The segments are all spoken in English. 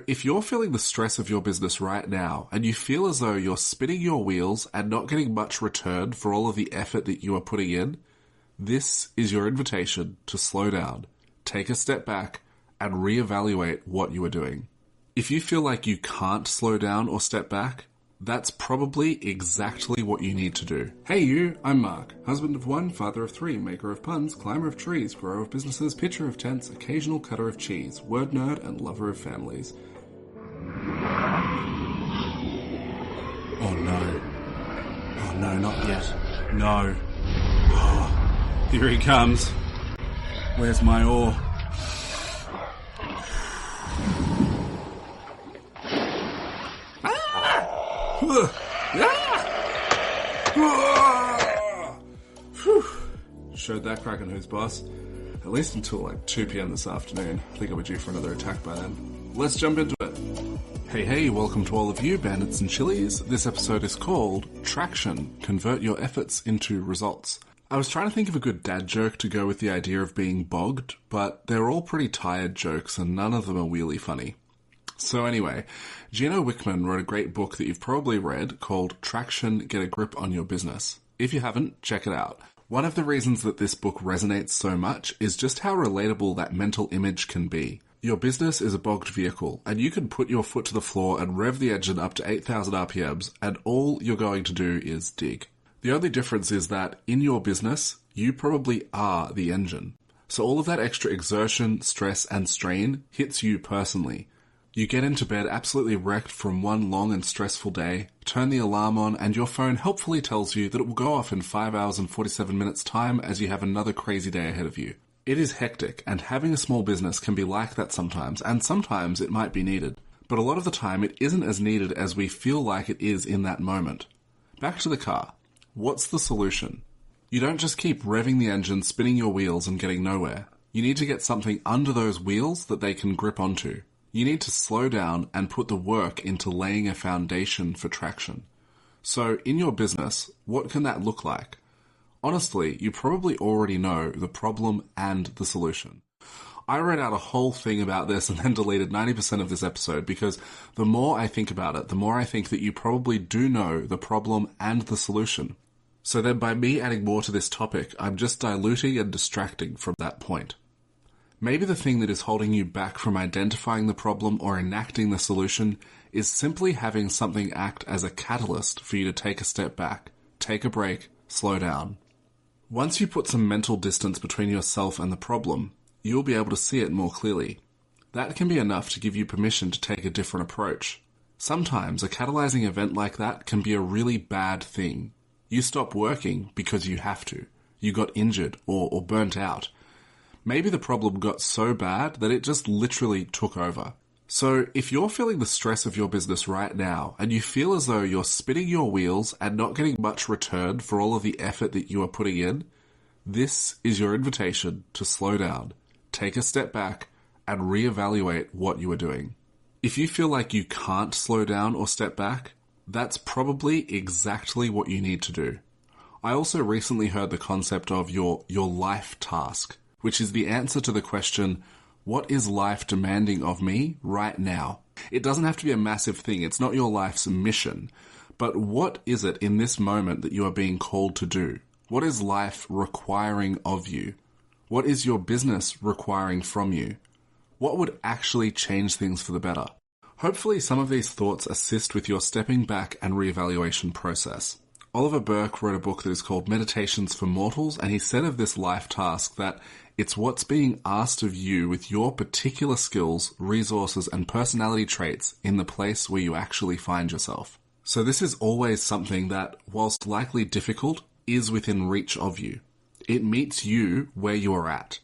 if you're feeling the stress of your business right now and you feel as though you're spinning your wheels and not getting much return for all of the effort that you are putting in, this is your invitation to slow down, take a step back, and reevaluate what you are doing. If you feel like you can't slow down or step back, that's probably exactly what you need to do. Hey you, I'm Mark, husband of one, father of three, maker of puns, climber of trees, grower of businesses, pitcher of tents, occasional cutter of cheese, word nerd, and lover of families. Oh no. Oh no, not yet. No. Oh, here he comes. Where's my oar? Showed that Kraken who's boss. At least until like 2 p.m. this afternoon. I think I'll be due for another attack by then. Let's jump into it. Hey, welcome to all of you, bandits and chilies. This episode is called Traction, Convert Your Efforts into Results. I was trying to think of a good dad joke to go with the idea of being bogged, but they're all pretty tired jokes and none of them are really funny. So anyway, Gino Wickman wrote a great book that you've probably read called Traction, Get a Grip on Your Business. If you haven't, check it out. One of the reasons that this book resonates so much is just how relatable that mental image can be. Your business is a bogged vehicle, and you can put your foot to the floor and rev the engine up to 8,000 RPMs, and all you're going to do is dig. The only difference is that in your business, you probably are the engine. So all of that extra exertion, stress, and strain hits you personally. You get into bed absolutely wrecked from one long and stressful day, turn the alarm on, and your phone helpfully tells you that it will go off in 5 hours and 47 minutes time as you have another crazy day ahead of you. It is hectic, and having a small business can be like that sometimes, and sometimes it might be needed. But a lot of the time it isn't as needed as we feel like it is in that moment. Back to the car. What's the solution? You don't just keep revving the engine, spinning your wheels, and getting nowhere. You need to get something under those wheels that they can grip onto. You need to slow down and put the work into laying a foundation for traction. So, in your business, what can that look like? Honestly, you probably already know the problem and the solution. I wrote out a whole thing about this and then deleted 90% of this episode because the more I think about it, the more I think that you probably do know the problem and the solution. So then by me adding more to this topic, I'm just diluting and distracting from that point. Maybe the thing that is holding you back from identifying the problem or enacting the solution is simply having something act as a catalyst for you to take a step back, take a break, slow down. Once you put some mental distance between yourself and the problem, you'll be able to see it more clearly. That can be enough to give you permission to take a different approach. Sometimes a catalyzing event like that can be a really bad thing. You stop working because you have to. You got injured or burnt out. Maybe the problem got so bad that it just literally took over. So if you're feeling the stress of your business right now and you feel as though you're spinning your wheels and not getting much return for all of the effort that you are putting in, this is your invitation to slow down, take a step back, and reevaluate what you are doing. If you feel like you can't slow down or step back, that's probably exactly what you need to do. I also recently heard the concept of your life task, which is the answer to the question, what is life demanding of me right now? It doesn't have to be a massive thing. It's not your life's mission. But what is it in this moment that you are being called to do? What is life requiring of you? What is your business requiring from you? What would actually change things for the better? Hopefully some of these thoughts assist with your stepping back and reevaluation process. Oliver Burke wrote a book that is called Meditations for Mortals, and he said of this life task that it's what's being asked of you with your particular skills, resources, and personality traits in the place where you actually find yourself. So this is always something that, whilst likely difficult, is within reach of you. It meets you where you are at.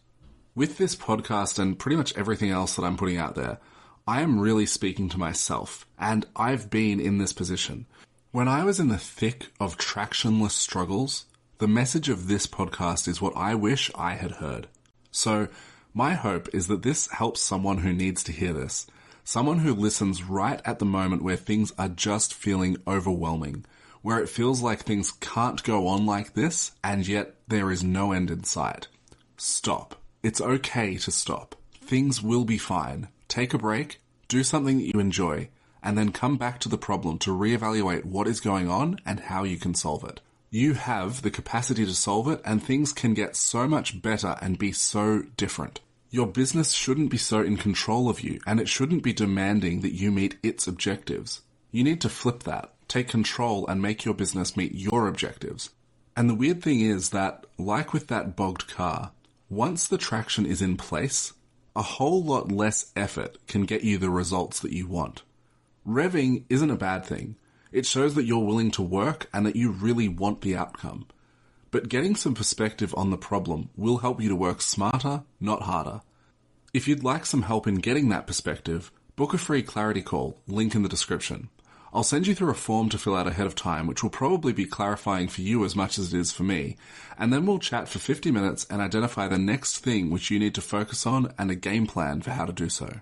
With this podcast and pretty much everything else that I'm putting out there, I am really speaking to myself, and I've been in this position. When I was in the thick of tractionless struggles, the message of this podcast is what I wish I had heard. So, my hope is that this helps someone who needs to hear this. Someone who listens right at the moment where things are just feeling overwhelming, where it feels like things can't go on like this, and yet there is no end in sight. Stop. It's okay to stop. Things will be fine. Take a break, do something that you enjoy, and then come back to the problem to reevaluate what is going on and how you can solve it. You have the capacity to solve it, and things can get so much better and be so different. Your business shouldn't be so in control of you, and it shouldn't be demanding that you meet its objectives. You need to flip that, take control, and make your business meet your objectives. And the weird thing is that, like with that bogged car, once the traction is in place, a whole lot less effort can get you the results that you want. Revving isn't a bad thing. It shows that you're willing to work and that you really want the outcome. But getting some perspective on the problem will help you to work smarter, not harder. If you'd like some help in getting that perspective, book a free clarity call, link in the description. I'll send you through a form to fill out ahead of time, which will probably be clarifying for you as much as it is for me, and then we'll chat for 50 minutes and identify the next thing which you need to focus on and a game plan for how to do so.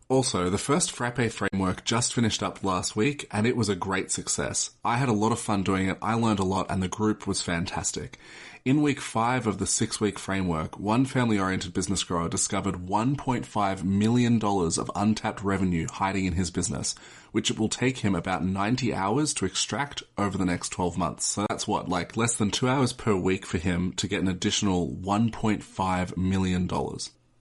Also, the first Frappe framework just finished up last week, and it was a great success. I had a lot of fun doing it, I learned a lot, and the group was fantastic. In week 5 of the 6-week framework, one family-oriented business grower discovered $1.5 million of untapped revenue hiding in his business, which it will take him about 90 hours to extract over the next 12 months. So that's less than 2 hours per week for him to get an additional $1.5 million.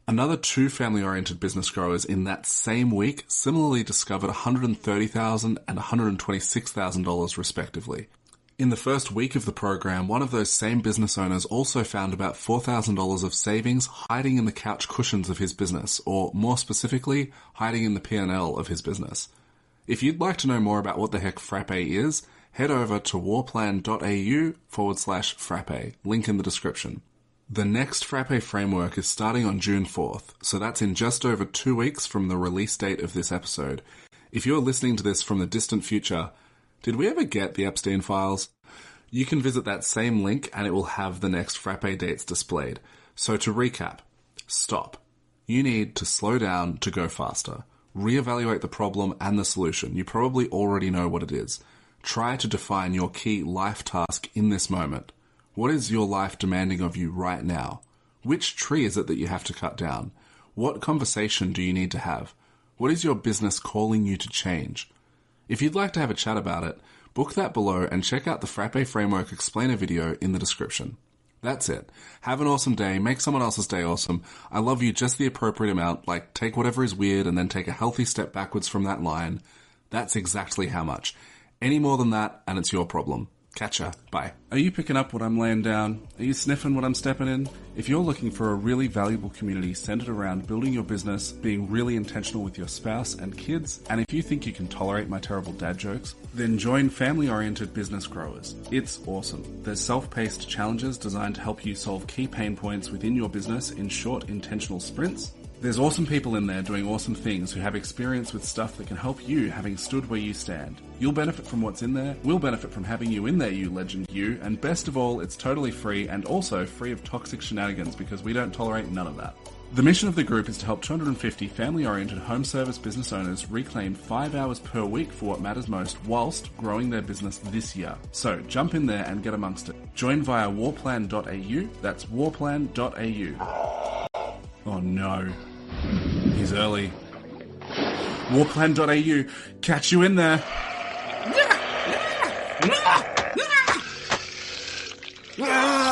Another 2 family-oriented business growers in that same week similarly discovered $130,000 and $126,000 respectively. In the first week of the program, one of those same business owners also found about $4,000 of savings hiding in the couch cushions of his business, or more specifically, hiding in the P&L of his business. If you'd like to know more about what the heck Frappe is, head over to warplan.au/Frappe, link in the description. The next Frappe framework is starting on June 4th, so that's in just over 2 weeks from the release date of this episode. If you're listening to this from the distant future, did we ever get the Epstein files? You can visit that same link and it will have the next Frappe dates displayed. So to recap, stop. You need to slow down to go faster. Reevaluate the problem and the solution. You probably already know what it is. Try to define your key life task in this moment. What is your life demanding of you right now? Which tree is it that you have to cut down? What conversation do you need to have? What is your business calling you to change? If you'd like to have a chat about it, book that below and check out the Frappe Framework explainer video in the description. That's it. Have an awesome day. Make someone else's day awesome. I love you just the appropriate amount, take whatever is weird and then take a healthy step backwards from that line. That's exactly how much. Any more than that, and it's your problem. Catch ya. Bye. Are you picking up what I'm laying down? Are you sniffing what I'm stepping in? If you're looking for a really valuable community centered around building your business, being really intentional with your spouse and kids, and if you think you can tolerate my terrible dad jokes, then join Family-Oriented Business Growers. It's awesome. There's self-paced challenges designed to help you solve key pain points within your business in short, intentional sprints. There's awesome people in there doing awesome things who have experience with stuff that can help you, having stood where you stand. You'll benefit from what's in there, we'll benefit from having you in there, you legend you, and best of all, it's totally free and also free of toxic shenanigans because we don't tolerate none of that. The mission of the group is to help 250 family-oriented home service business owners reclaim 5 hours per week for what matters most whilst growing their business this year. So jump in there and get amongst it. Join via warplan.au, that's warplan.au. Oh no. He's early. Warplan.au. Catch you in there. Ah!